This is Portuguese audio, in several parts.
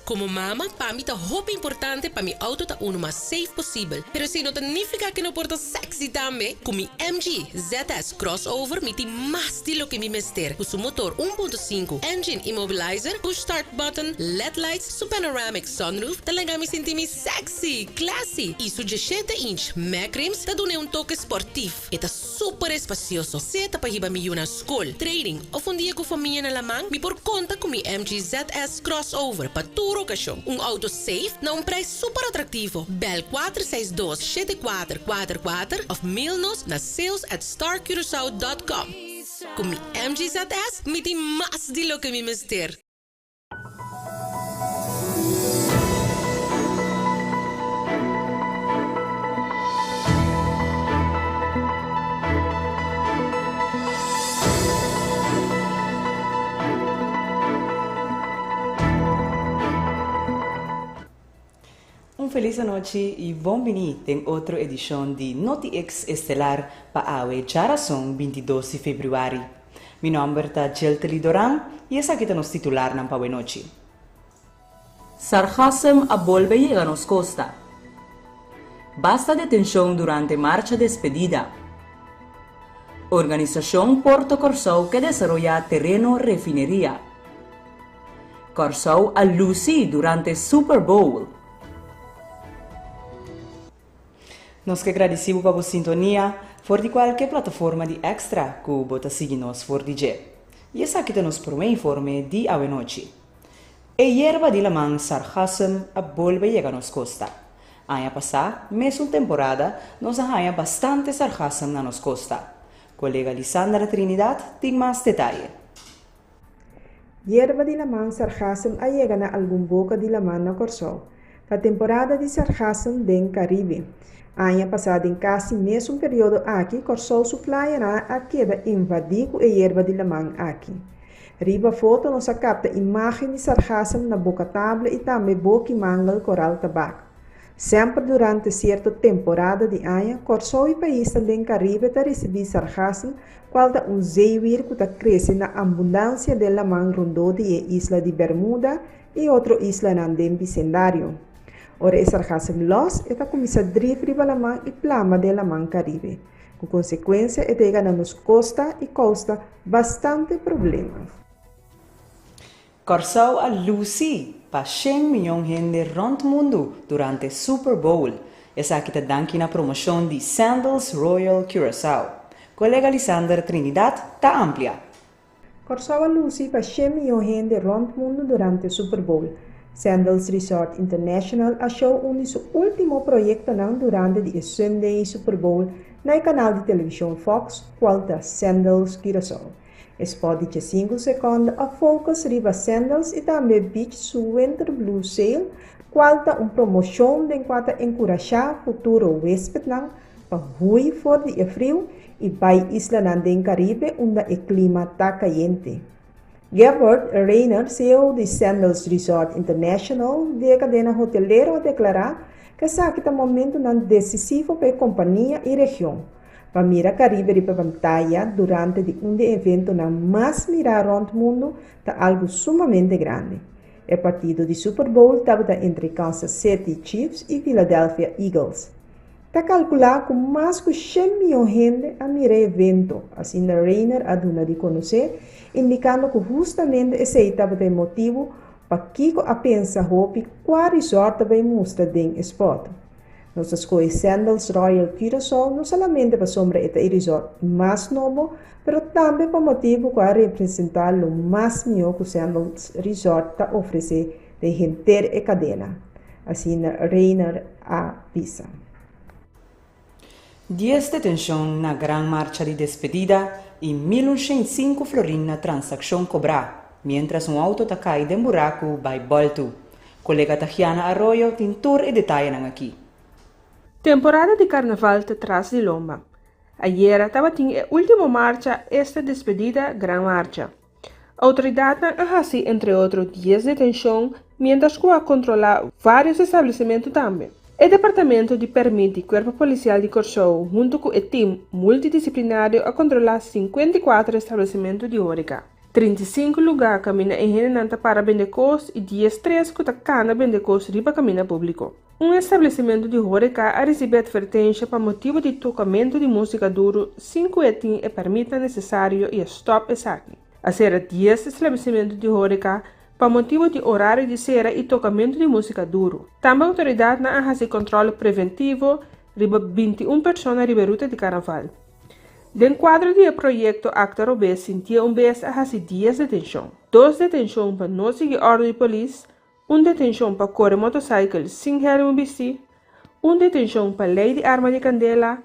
Como mama, para mim tá roupa importante para mi auto tá uno mais safe possível. Pero se não significa que não porta sexy também. Com mi MG ZS Crossover, mi tem mais estilo que mi mester. Com seu motor 1.5, engine immobilizer, push start button, LED lights, su panoramic sunroof, talaga mi senti mi sexy, classy. E su 17-inch Mac rims, tá dune toque sportivo. E tá super espacioso. Se tá pa hiba mi yuna school, training, o dia com família na lamang, mi por conta com mi MG ZS Crossover para toda ocasião. Auto safe na preço super atrativo. Bel 462-7444 of mail-nos na sales@starcuracao.com. Com mi MG ZS, mi tem mais de lo que mi mister. Feliz noite e bom-vindo em outra edição de NotiX Estelar para a geração 22 de fevereiro. Meu nome é Jelteli Doran e essa aqui é nos titular na Pau Noite. Sarcasm a volve llega nos costa. Basta detenção durante marcha despedida. Organização Porto Corsão que desarrolla terreno refineria. Corsão a Lucy durante Super Bowl. Nós que agradecemos pela sintonia por de qualquer plataforma de extra que bota seguir-nos por DJ. E essa aqui nos por um informe de a noite. E erva de la man sarcasm a volve llegar nos costa. Ano passado, mesmo temporada, nós arranha bastante sarcasm na nos costa. Colega Lisandra Trinidad tem mais detalhe. Hierba de la man sarcasm a llegar na algum boca de la man na Corsão. A temporada de sarcasm den Caribe. Ano passado, em quase mesmo período aqui, Corsão suplaiará a queda invadido e erva de lamang aqui. Riba foto nos capta imagem de sarcasm na boca tabla e também boca e mangal coral tabaco. Sempre durante certa temporada de ano, Corsão e país também Caribe está recebendo sarcasm, qual está zeewir que está crescendo na abundância de lamang rondou de isla de Bermuda e outra isla na bicendário. Ora é sarcasm los está começa a drifre para lamang e plama de lamang Caribe. Com consequência, é chega nos costa e costa bastante problema. Corsão a Lucy, para 100 milhões de gente rond mundo durante Super Bowl. Essa aqui está dando na promoção de Sandals Royal Curaçao. Colega Lisandra Trinidad está amplia. Corsão a Lucy para 100 milhões de gente rond mundo durante Super Bowl. Sandals Resort International achou um de seus últimos projetos durante o Sunday Super Bowl no canal de televisão Fox, qual é Sandals Curaçao. Spot de 5 segundos a focus riba Sandals e também Beach su Winter Blue Sale, qual é uma promoção de qual encorajar futuro huésped para hui for de frio e vai isla do Caribe onde o clima está caliente. Gebert Reiner, CEO de Sandals Resort International, de cadena hotelera, declarou que esse é um momento decisivo para a companhia e região. Para mirar Caribe e para pantalla durante um evento mais mirado no mundo está algo sumamente grande. O partido de Super Bowl estava entre Kansas City Chiefs e Philadelphia Eagles. Está calculado que mais de 100 milhões de gente a mirar o evento, assim Reiner aduna de conhecer, indicando que justamente esse estava o motivo para que a pensa hope qual resort vai mostrar em spot. Nós escolhemos Sandals Royal Curaçao não somente para sombra este resort mais novo, mas também para motivo para representar o mais melhor que o Sandals Resort está oferecendo de gente e cadena. Assim Reiner avisa. Dias de tensão na gran marcha de despedida e 1.105 florin na transação cobrada, mientras um auto cai de buraco vai volto. Colega Tajiana Arroyo tem tour e detalhe aqui. Temporada de carnaval te traz de lomba. Ayer estava a última marcha esta despedida gran marcha. Autoridades han así entre outros dias de tensão, mientras que a controlar vários estabelecimentos também. O Departamento de permite Corpo Policial de Corsão, junto com o time multidisciplinário, a controlar 54 estabelecimentos de Orica. 35 lugares camina em Renanta para Bendecos e 13 que cana Bendecos riba camina público. Um estabelecimento de Horeca a receber advertência para motivo de tocamento de música duro 5 etin e permita necessário e stop esaki. A ser 10 estabelecimento de Horeca para motivo de horário de cera e tocamento de música duro. Também a autoridade na fazer controle preventivo riba 21 pessoas riba ruta de carnaval. Dentro quadro do projeto Actor OB sentia vez a fazer 10 detenção. 2 detenção para não seguir ordem de polícia, detenção para correr motociclo sem helm BC, detenção para lei de arma de candela,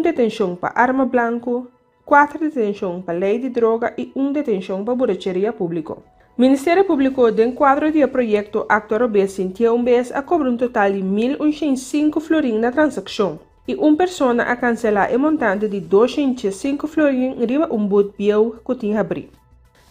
detenção para arma branco, 4 detenção para lei de droga e detenção para borracharia público. Ministério Público dentro quadro do projeto Actor OB sentia vez a cobrar um total de 1.105 florins na transação e pessoa a cancelar o montante de 205 florins riba boot biel que tinha abrir.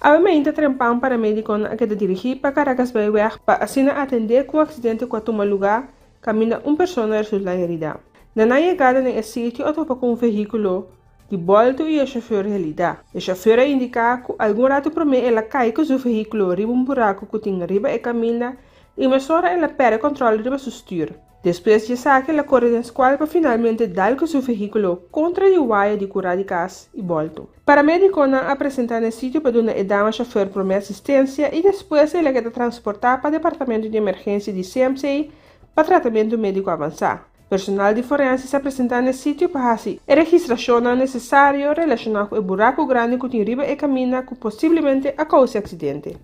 Obviamente, trempam para médico que dirigir para Caracas Baywear para assim atender com o acidente que toma lugar, camina pessoa resulta herida. Na chegada no sítio, eu topa com veículo de volta e o chauffeur realidade. O chauffeur indica que algum rato promete ela cai com o veículo riba buraco que tinha riba e camina e mesora ela perde controle riba sustur. Depois de saque, ela corre na escola para finalmente dar com seu veículo contra o wire de curar de casa e volta. Para médico não apresentar no sítio para dar a dama chauffeur para assistência e depois ela é transportada para o departamento de emergência de CMC para tratamento médico avançado. Personal de forense se apresentar no sítio para fazer a registração necessária relacionada com o buraco grande que tem riba e camina que possivelmente a causa acidente.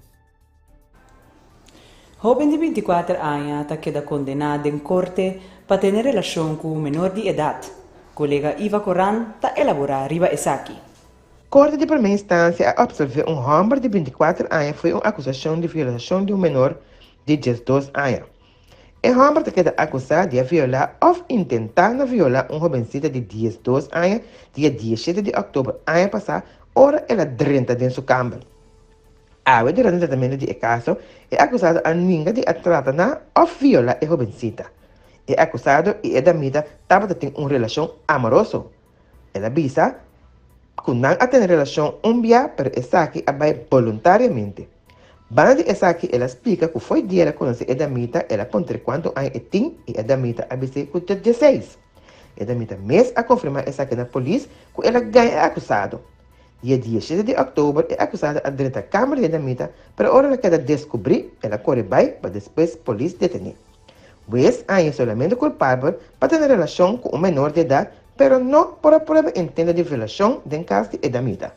Joven de 24 anos está queda condenado em corte para ter relação com o menor de idade. Colega Iva Corran está elaborar riba esaki. Corte de primeira instância absolveu um homem de 24 anos foi uma acusação de violação de um menor de 12 anos. O homem está queda acusado de violar ou intentar violar um jovencita de 12 anos dia 17 de outubro ano passado, hora ela 30 de sua câmara. Durante o tratamento do caso, é acusado a ninguém de tratar ou violar a jovencita. É acusado e a damita estava tendo uma relação amorosa. Ela avisa que não tem relação umbia, mas essa aqui vai voluntariamente. Bana de essa aqui, ela explica que foi dia ela conhece a damita, ela contra quanto anos tem e a damita avisa que tem 16. A damita mesmo a confirmar essa aqui na polícia que ela ganha acusado. Dia 17 de outubro, é acusada a direita da Câmara de Damita, para a hora que ela descobrir, ela corre bem para depois a polícia detener. Wes é solamente culpável para ter relação com um menor de idade, mas não por a prova entenda de violação do caso de Damita.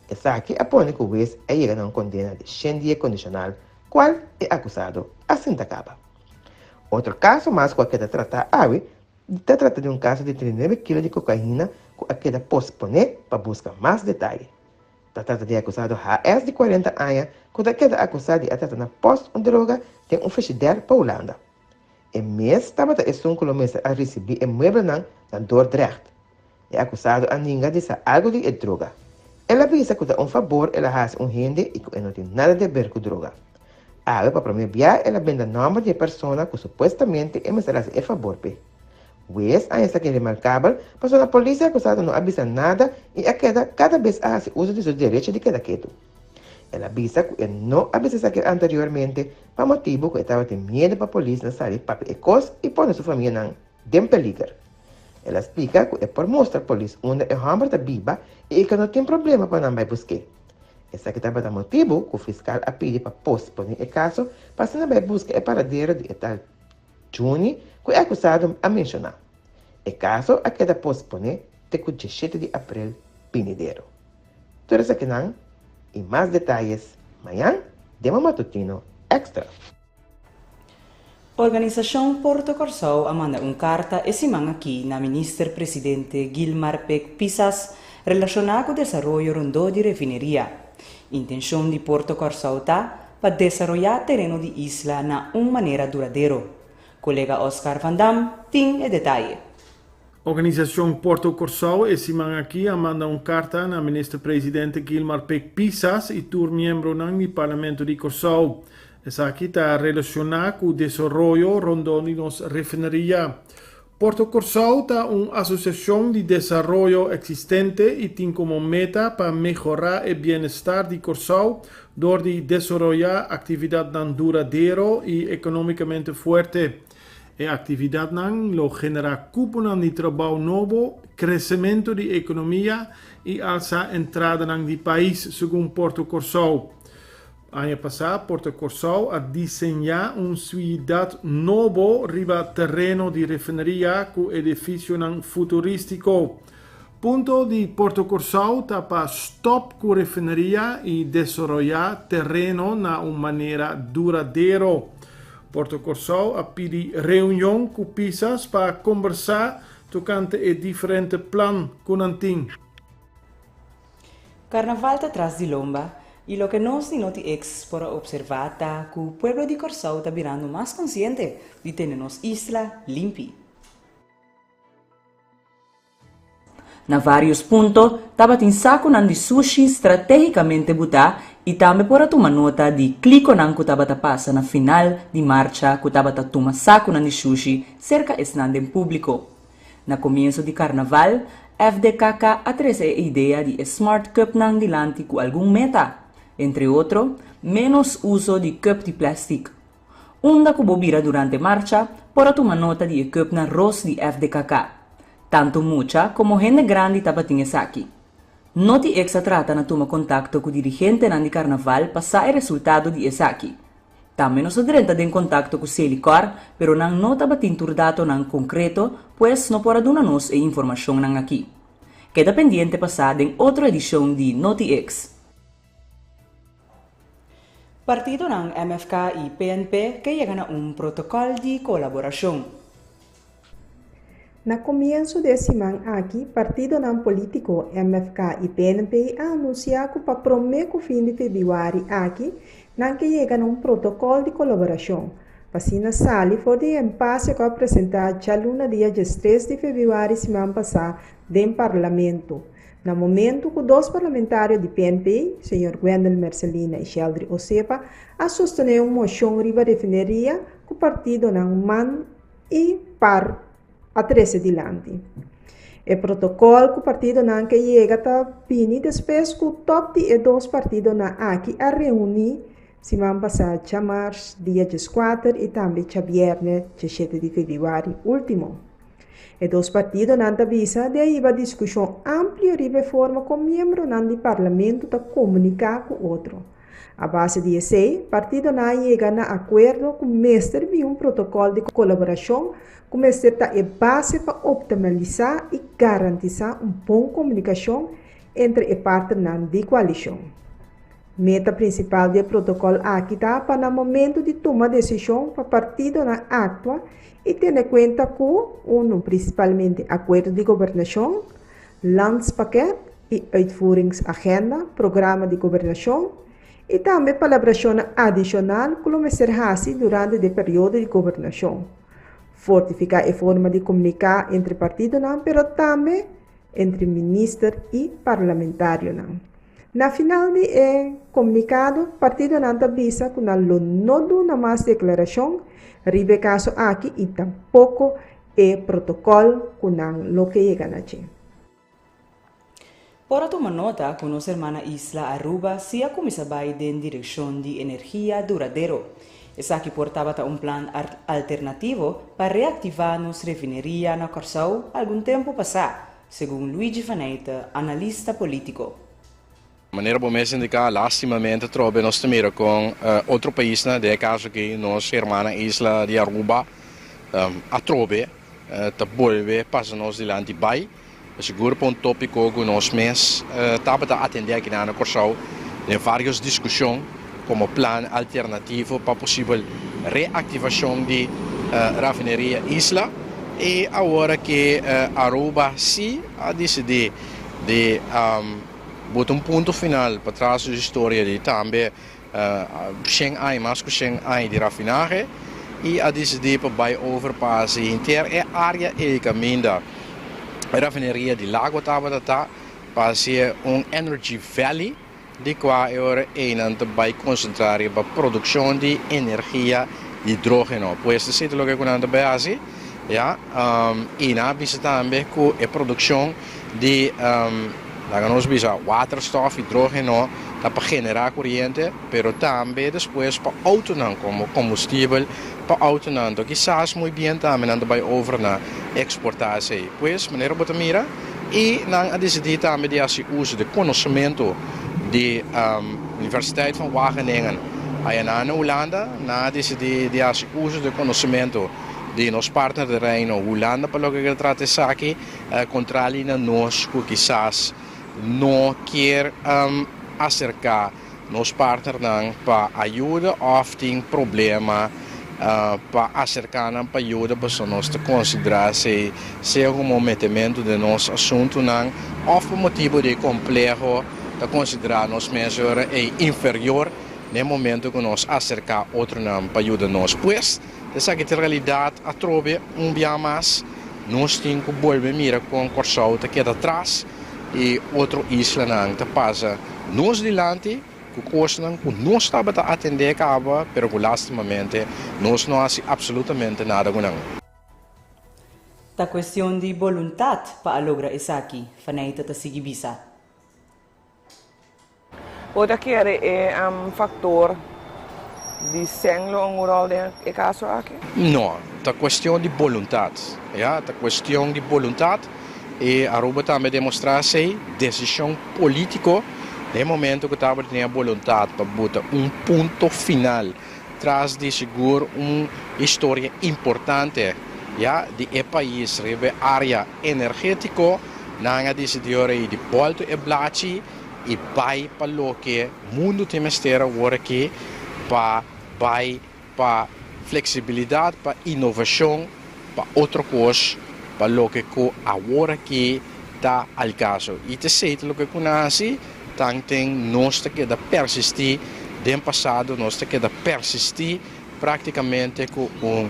Essa aqui apone que o Wes chega a uma condena de 100 dias condicional, qual é acusado, assim acaba. Outro caso mais que está trata de um caso de 39 kg de cocaína que queda posponer para buscar mais detalhes. Trata de acusado HS de 40 anos que queda acusado de tratar na posto de droga de um frigideiro para a Holanda. E mês estava a começa a receber um meuble na Dordrecht. É acusado a ninguém de ser algo de droga. Ela avisa que dá um favor, ela faz rende e que não tem nada a ver com droga. Para promover, ela vende o nome de pessoa que supostamente é mais a favor. Wes, essa que é remarcável, mas a polícia acusada não avisa nada e cada vez hace uso de seus direitos de cada quieto. Ela avisa que não avisa que anteriormente, para motivo que estava tendo medo para a polícia sair para a coisa e pôr sua família em perigo. Ela explica que é por mostrar a polícia onde o homem está viva e que não tem problema para não vai buscar. Essa que estava o motivo que o fiscal a pedir para postponer o caso para não vai buscar o paradeiro de tal Juni, que é acusado a mencionar. O caso a queda postponer até o 17 de abril venidero. Tudo isso aqui não, e mais detalhes, amanhã, Dema Matutino Extra. Organização Porto Corsau manda carta esse manhã aqui na Ministro-Presidente Gilmar Peck Pisas relacionada com o desenvolvimento rondo de refineria. Intenção de Porto Corsau está para desenvolver terreno de isla na uma maneira duradoura. Colega Oscar Van Dam tem o detalhe. Organização Porto Corsau esse manhã aqui manda carta na Ministro-Presidente Gilmar Peck Pisas e tur membro do Parlamento de Corsau. Essa aqui está relacionada com o desenvolvimento rondo de nossa refineria. Porto Corsao está una asociación de desarrollo existente y tiene como meta para mejorar el bienestar de Corsao door de desarrollar actividad tan duradero y económicamente fuerte. La actividad lo genera cupo de trabajo nuevo, crecimiento de economía y alza entrada del país, según Porto Corsao. Año pasado, Porto Corsao ha diseñado una ciudad nuevo riba terreno de refinería con edificio futurístico. Punto de Porto Corsao tapa stop con refinería y desarrollar terreno de una manera duradera. Porto Corsao ha pedido reunión con Pisas para conversar tocante el diferente plan con Antin. Carnaval está atrás de Lomba. Y lo que nos ni noti ex por observar ta que el pueblo de Corsao está virando más consciente de tener nos isla limpi. Na vários puntos, estava tem saco de sushi estrategicamente butar e também por tomar nota de clico nan que estava passa na final de marcha que estava tomar saco de sushi cerca esnando em público. Na começo de carnaval, FDKK atrese a ideia de Smart Cup nan dilante com algum meta. Entre outros, menos uso de cup de plástico. Onda que bobira durante marcha, por tomar nota de cup na ros de FDKK. Tanto mucha como gente grande estava tinha aqui. Noti exa trata na toma contacto com o dirigente de carnaval para sair resultado de esaki. Também nos adrenta em contato com o Selicor, pero não estava tinturdado nan concreto, pois não pode dar nos a informação nan aqui. Queda pendiente passada em outra edição de Noti X. Partido ng MFK e PNP que llegan a protocolo de colaboração. Na comienzo de semana aqui, partido não político MFK e PNP anunciaram para prometer fim de fevereiro aqui, não que chega a protocolo de colaboração. Pasina sali for de impasse que apresentar já luna dia 3 de fevereiro semana passada do parlamento. No momento que dois parlamentários do PNP, Sr. Wendel Mercelina e Sheldry Osepa, a sostener uma moção riba refineria que o partido não man e par a 13 dilante. O protocolo que o partido não que chega a pini depois que o top de dois partidos na aqui a reunir semana passada, já março, dia 4 e também já viernes, 7 de fevereiro último. E dois partidos não avisa de aí a discussão ampla e reforma com membros do parlamento para comunicar com o outro. A base de esse, partido não chega a acordo com o mestre de protocolo de colaboração, com o mestre está a base para optimizar e garantizar boa comunicação entre as partes da coalição. Meta principal do protocolo aqui está para o momento de tomar decisão para o partido não atua e ter em conta com, principalmente, acordo de governação, landspaket e uitvoeringsagenda, programa de governação, e também colaboração adicional que vai ser feita durante o período de governação. Fortificar a forma de comunicar entre partidos, mas também entre ministros e parlamentários. Na final do comunicado, o partido não avisa que não dá mais declaração, ribe caso aqui e tampouco o protocolo que não lo que chega aqui. Por tomar nota que nossa irmã Isla Aruba se a começar em direção de energia duradouro. Essa que portava plan alternativo para reativar nos refineria na Corsao algum tempo passado, segundo Luigi Faneita, analista político. De maneira como se indica, lastimamente trobe nós também com outro país, de caso que nossa irmã Isla de Aruba a trobe, tá volve passa nós dilante bai, seguro para tópico que nós mês tá para atender aqui na Corsao, de várias discussões como plan alternativo para possível reativação de rafineria Isla e agora que Aruba sim a decidir de botar ponto final para trás da história de também Shanghai, mais que Shanghai de rafinagem e a decidir para vai overpass inteira a área e caminho da rafineria de Lago Tabata para ser energy valley de qua ora vai concentrar para produção de energia hidrogênio. Pois esse é o que nós base ja, e na bisa também com a produção de nós bisa waterstof, hidrogênio, para generar corrente, pero também depois para auto como combustível para auto então quizás muito bem também anda vai over na exportação, pois maneira botamira e não a decidir também de esse uso de conhecimento de Universiteit van Wageningen aí na Holanda, na decidir de esse uso de conhecimento de nosso partner de Reino Holanda para que trata isso aqui controle na nós que quizás não quer acercar nos partners para ajuda ou tem problema para acercar para ajuda para nós considerar se algum metimento de nosso assunto não ou por motivo de complexo de considerar nos mesmo é inferior no momento que nós acercar outro não para ajuda nós pois essa que a realidade a trobe dia mais nós temos que voltar mira com Corsau que queda atrás e outro isla não te passa nos dilante que coisa não que nós estava a atender acaba pero que lastimamente nós não faz absolutamente nada com não. Ta questão de vontade para lograr isso aqui, fanaita ta seguir bisa. Outra que é fator de sanglo moral de caso aqui? Não, a questão de vontade, ja, a questão de vontade e a Aruba também demonstrar-se decisão política no momento que estava tendo vontade para botar ponto final traz de seguro uma história importante ja, de país rebe área energética na decidiu de volta e blati e vai para o que o mundo tem mestera agora aqui para flexibilidade, para inovação, para outra coisa, para o que agora aqui está ao caso. E te sei o que conhece, tem nós que persistir, do passado nós que persistir praticamente com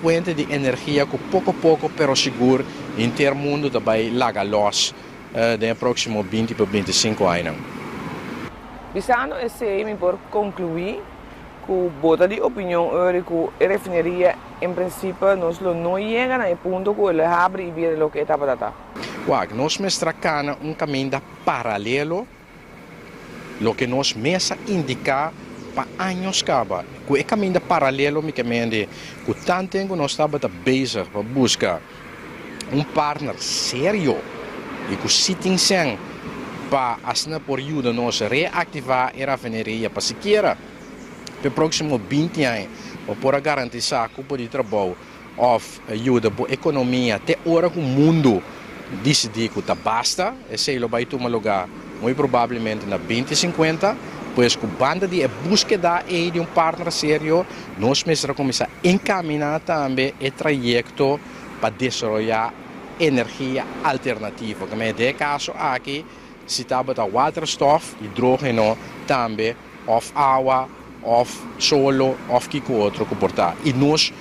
fonte de energia que pouco a pouco, pero seguro, em ter mundo também larga los no próximo 20 para 25 anos. Bisando esse por concluir que bota de opinião que a refineria em princípio nós não chega no ponto que ele abre e vira o que está para dar. Nós mestracana caminho paralelo lo que nós mesa indicar para anos caba. Que caminho paralelo me que tanto tempo nós estava bezig para buscar partner sério e que sitting sem para asna por ajuda nós reativar a refineria para sequer para próximo 20 anos para garantir que pode trabalho ou ajuda para a economia até hora que o mundo decidir que basta e se ele vai tomar lugar muito provavelmente na 2050 pois com banda de búsqueda de partner sério nós mesmos começar a encaminhar também o trajeto para desenvolver energia alternativa como é de caso aqui se estava a waterstof, hidrogênio também, ou água, ou solo, ou que outro comportar. E nós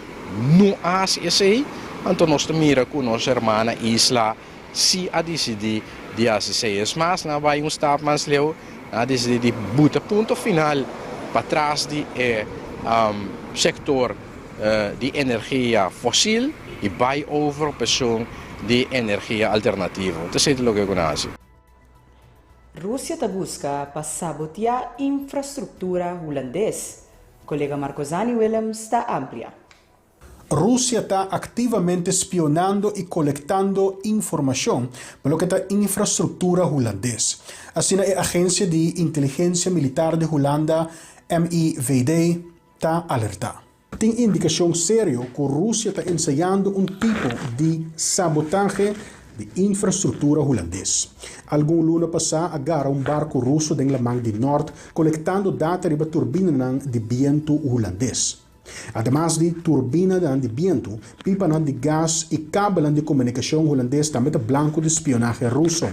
não fazemos isso aí, então nós mira com nossa irmã isla, se a decidir de fazer isso, mas não vai stap mais leu, a decidir de botar ponto final para trás do sector de energia fóssil e vai over pessoa de energia alternativa. Então, é o que eu conheço. Rússia está busca para sabotear a infraestrutura holandesa. Colega Marcosani Williams está amplia. Rússia está ativamente espionando e coletando informação pelo que está infraestrutura holandesa. Assim, a agência de inteligência militar de Holanda, MIVD, está alerta. Tem indicação séria que a Rússia está ensaiando tipo de sabotagem de infraestrutura holandesa. Algum luna passado, agarra barco russo den la Mar do Norte, coletando data riba turbina de viento holandês. Además de turbina de viento, pipa de gás e cabo de comunicação holandês também está blanco de espionagem russo.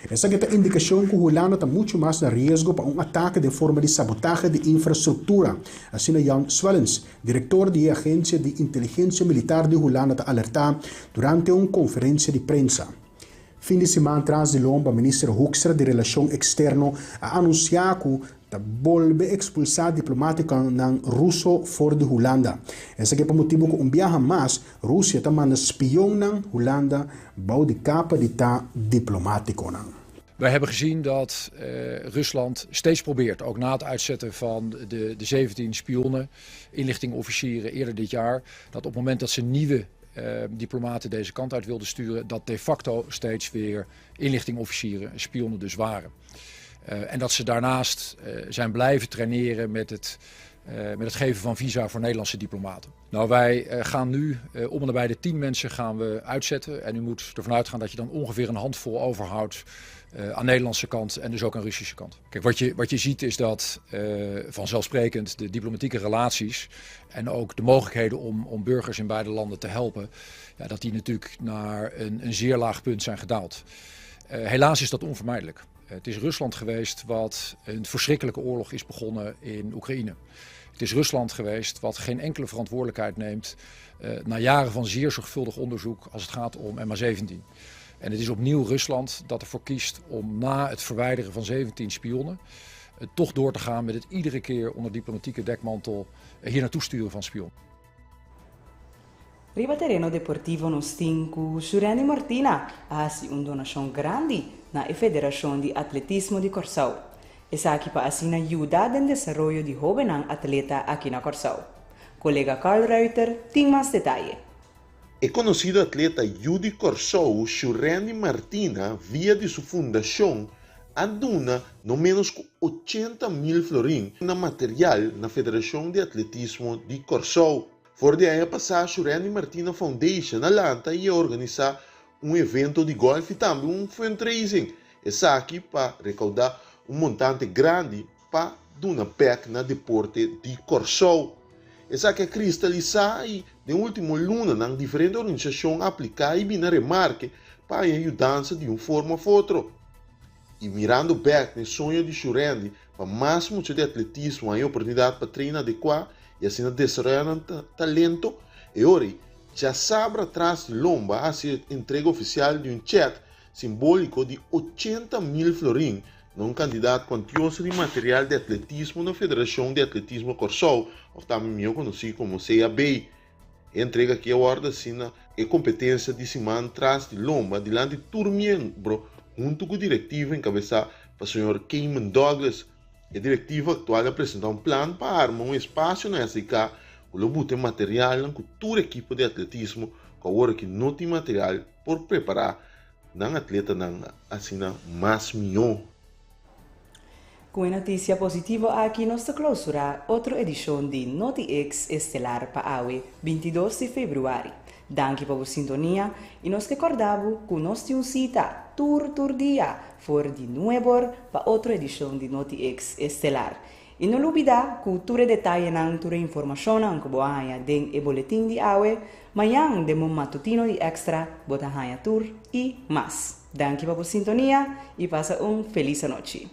Essa é a indicação que a Holanda está muito mais a risco para ataque de forma de sabotagem de infraestrutura. Assim, Jan Swellens, diretor da Agência de Inteligência Militar de Holanda, está alertar durante uma conferência de prensa. Fim de semana atrás de Lomba, ministro Hoekstra de Relação Externa a anunciar que ta volve expulsar diplomático ng Ruso for de Holanda. Ese que pa motivo ko umbiyahan mas, Rusia ta manda spion ng Holanda bouw die kapa di ta diplomatico ng. Wij hebben gezien dat Rusland steeds probeert, ook na het uitzetten van de 17 spionnen, inlichtingofficieren eerder dit jaar, dat op het moment dat ze nieuwe diplomaten deze kant uit wilden sturen, dat de facto steeds weer inlichtingofficieren, spionnen dus waren. En dat ze daarnaast zijn blijven traineren met het geven van visa voor Nederlandse diplomaten. Nou, wij gaan nu om en nabij de 10 mensen gaan we uitzetten. En u moet ervan uitgaan dat je dan ongeveer een handvol overhoudt aan de Nederlandse kant en dus ook aan de Russische kant. Kijk, wat je ziet is dat vanzelfsprekend de diplomatieke relaties en ook de mogelijkheden om burgers in beide landen te helpen, ja, dat die natuurlijk naar een zeer laag punt zijn gedaald. Helaas is dat onvermijdelijk. Het is Rusland geweest wat een verschrikkelijke oorlog is begonnen in Oekraïne. Het is Rusland geweest wat geen enkele verantwoordelijkheid neemt na jaren van zeer zorgvuldig onderzoek als het gaat om MH17. En het is opnieuw Rusland dat ervoor kiest om na het verwijderen van 17 spionnen toch door te gaan met het iedere keer onder diplomatieke dekmantel hier naartoe sturen van spionnen. Riba terreno deportivo no Stinku, Jureni Martina hasi donação grande na Federação de Atletismo de Corsau. Essa aqui para assim ajuda no desenvolvimento de jovem atleta aqui na Corsau. Colega Carl Reuter tem mais detalhes. El conocido atleta Yudi Corsau, Jureni Martina, via de sua fundação, aduna no menos 80.000 florins na material na Federação de Atletismo de Corsau. Voor de ano passado, Jureni Martina Foundation alanta e organizar evento de golfe e também fundraising. Essa aqui para recaudar montante grande para dar PEC na deporte de Corsau. Essa que cristalizar e de último luna na diferente organização aplicar e bina remarque para a ajudança de forma ou outra. E mirando back no sonho de Jureni para mais muito de atletismo a oportunidade para treinar adequada e assim desenvolver talento, e ora já sabe atrás de lomba a entrega oficial de cheque simbólico de 80.000 florins num candidato quantioso de material de atletismo na Federação de Atletismo Corsau, ou também conhecido como CAB. Entrega aqui a ordem assina e competência de semana atrás de lomba diante de todo membro junto com o diretivo encabeçado pelo Sr. Cayman Douglas. A diretiva atual apresenta plano para armar espaço na SDK com o bote material na cultura equipe de atletismo com a hora que não tem material por preparar na atleta na assina mais milhão. Com a notícia positiva aqui nós clausurar outra edição de NotiX Estelar para hoje, 22 de fevereiro. Danke por sua sintonia e nós recordamos que nós temos cita tour dia for de novo para outra edição de NotiX Estelar. E não olvida que tudo detalhe na tua informação que boa den e boletim de hoje, manhã de matutino de extra, bota tour e mais. Danke por sua sintonia e passa feliz noite.